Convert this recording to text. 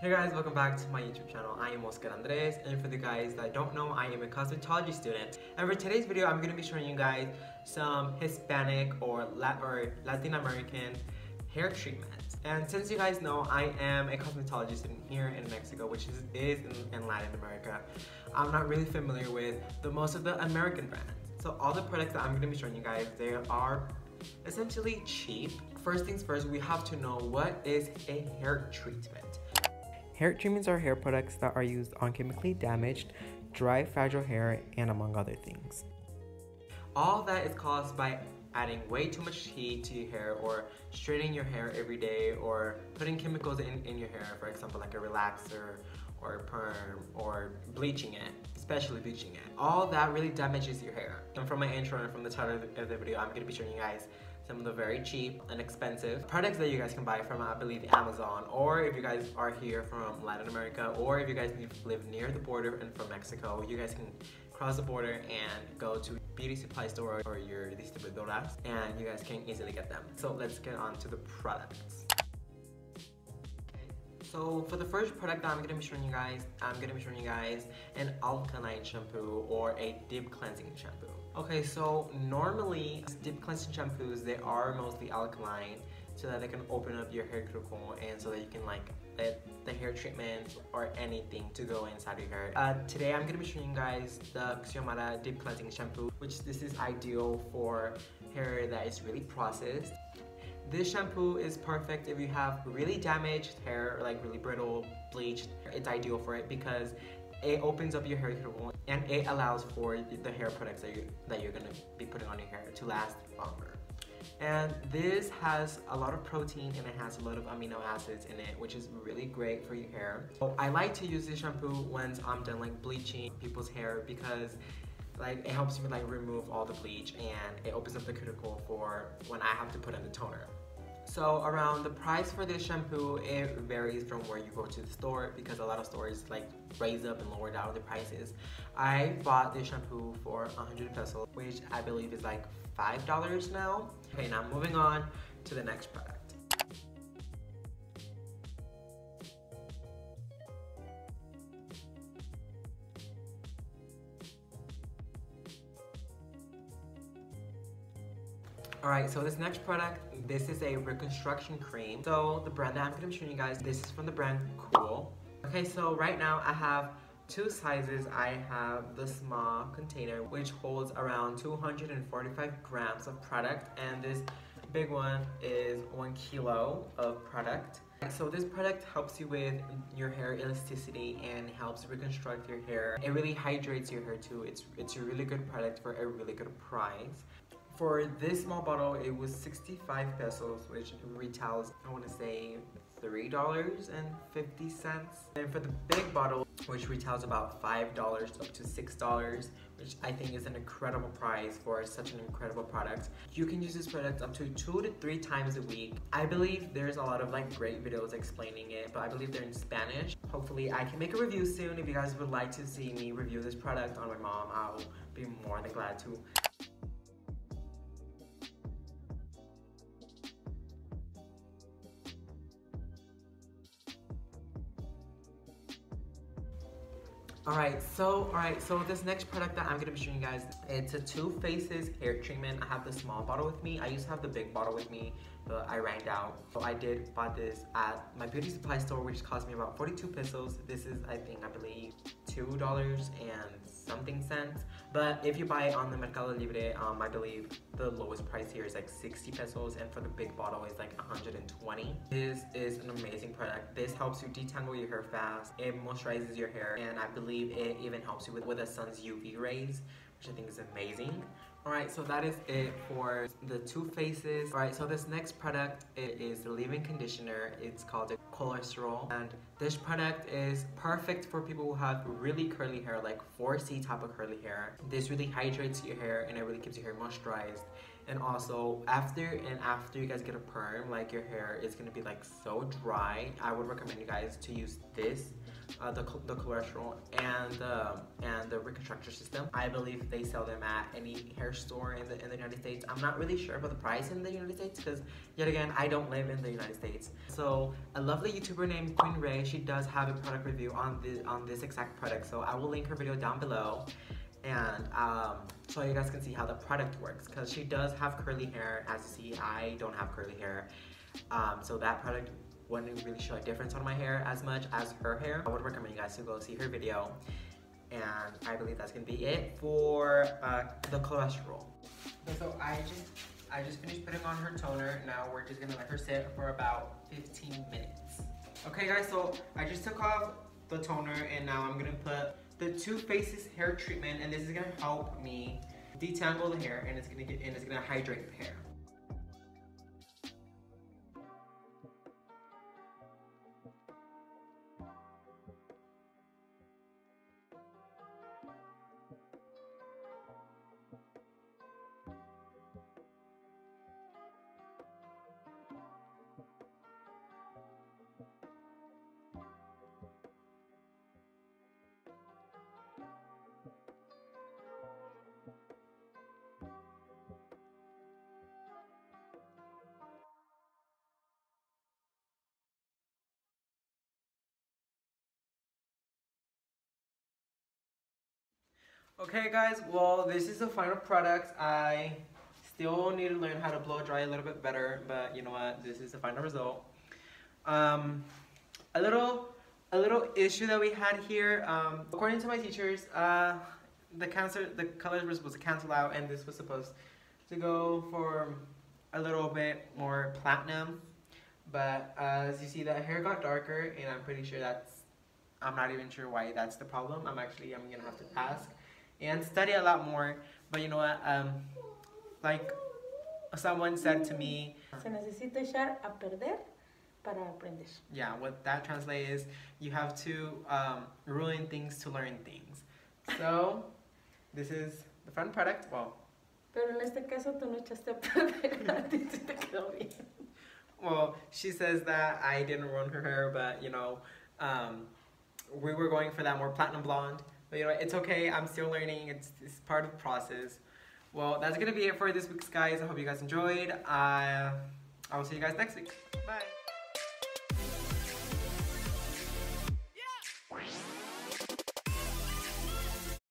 Hey guys, welcome back to my YouTube channel. I am Oscar Andres, and for the guys that don't know, I am a cosmetology student. And for today's video, I'm going to be showing you guys some Hispanic or Latin American hair treatments. And since you guys know, I am a cosmetology student here in Mexico, which is in Latin America, I'm not really familiar with most of the American brands. So all the products that I'm going to be showing you guys, they are essentially cheap. First things first, we have to know what is a hair treatment. Hair treatments are hair products that are used on chemically damaged, dry, fragile hair, and among other things. All that is caused by adding way too much heat to your hair, or straightening your hair every day, or putting chemicals in your hair, for example like a relaxer or a perm, or bleaching it, especially bleaching it. All that really damages your hair. And from my intro and from the title of the video, I'm going to be showing you guys some of the very cheap and expensive products that you guys can buy from, I believe, Amazon, or if you guys are here from Latin America, or if you guys live near the border and from Mexico, you guys can cross the border and go to beauty supply store or your distribuidoras, and you guys can easily get them. So let's get on to the products. So for the first product that I'm going to be showing you guys, an alkaline shampoo or a deep cleansing shampoo. Okay, so normally deep cleansing shampoos, they are mostly alkaline so that they can open up your hair cuticle and so that you can like let the hair treatment or anything to go inside your hair. Today I'm going to be showing you guys the Xiomara deep cleansing shampoo, which this is ideal for hair that is really processed. This shampoo is perfect if you have really damaged hair, or like really brittle, bleached. It's ideal for it because it opens up your hair cuticle and it allows for the hair products that you're gonna be putting on your hair to last longer. And this has a lot of protein and it has a lot of amino acids in it, which is really great for your hair. So I like to use this shampoo once I'm done like bleaching people's hair because like it helps me like remove all the bleach and it opens up the cuticle for when I have to put in the toner. So around the price for this shampoo, it varies from where you go to the store because a lot of stores like raise up and lower down the prices. I bought this shampoo for 100 pesos, which I believe is like $5 now. Okay, now moving on to the next product. Alright, so this next product, this is a reconstruction cream. So the brand that I'm going to be showing you guys, this is from the brand Cool. Okay, so right now I have two sizes. I have the small container, which holds around 245 grams of product, and this big one is 1 kilo of product. So this product helps you with your hair elasticity and helps reconstruct your hair. It really hydrates your hair too. It's a really good product for a really good price. For this small bottle, it was 65 pesos, which retails, I want to say, $3.50. And for the big bottle, which retails about $5 up to $6, which I think is an incredible price for such an incredible product. You can use this product up to 2 to 3 times a week. I believe there's a lot of like great videos explaining it, but I believe they're in Spanish. Hopefully I can make a review soon. If you guys would like to see me review this product on my mom, I'll be more than glad to. Alright, so this next product that I'm going to be showing you guys, it's a Too Faced hair treatment. I have the small bottle with me. I used to have the big bottle with me, but I ran out. So I did buy this at my beauty supply store, which cost me about 42 pesos. This is, I believe, $2 and something cents. But if you buy it on the Mercado Libre, I believe the lowest price here is like 60 pesos, and for the big bottle is like 120. This is an amazing product. This helps you detangle your hair fast. It moisturizes your hair, and I believe it even helps you with the sun's UV rays, which I think is amazing. Alright, so that is it for the Too Faced. Alright, so this next product, it is the leave-in conditioner. It's called the Cholesterol, and this product is perfect for people who have really curly hair, like 4C type of curly hair. This really hydrates your hair and it really keeps your hair moisturized. And also after you guys get a perm, like your hair is gonna be like so dry. I would recommend you guys to use this the cholesterol and the reconstructor system. I believe they sell them at any hair store in the United States. I'm not really sure about the price in the United States because, yet again, I don't live in the United States. So a lovely YouTuber named Queen Ray, she does have a product review on this exact product. So I will link her video down below, and so you guys can see how the product works, because she does have curly hair. As you see, I don't have curly hair, so that product wouldn't really show a difference on my hair as much as her hair. I would recommend you guys to go see her video, and I believe that's gonna be it for the cholesterol. Okay, so I just finished putting on her toner. Now we're just gonna let her sit for about 15 minutes. Okay guys, so I just took off the toner, and now I'm gonna put the Too Faced hair treatment, and this is gonna help me detangle the hair, and it's gonna hydrate the hair. Okay guys, well this is the final product. I still need to learn how to blow dry a little bit better, but you know what, this is the final result. A little issue that we had here, according to my teachers, the color was canceled out, and this was supposed to go for a little bit more platinum, but as you see, the hair got darker, and I'm pretty sure I'm not even sure why that's the problem. I'm gonna have to ask and study a lot more, but you know what, like someone said to me, se necesita echar a perder para aprender. Yeah, what that translates is you have to ruin things to learn things. So this is the final product. Well, pero en este caso tú no echaste a perder, a ti sí te quedó bien. Well, she says that I didn't ruin her hair, but you know, we were going for that more platinum blonde. But you know, it's okay, I'm still learning, it's part of the process. Well, that's gonna be it for this week's guys. I hope you guys enjoyed. I will see you guys next week. Bye.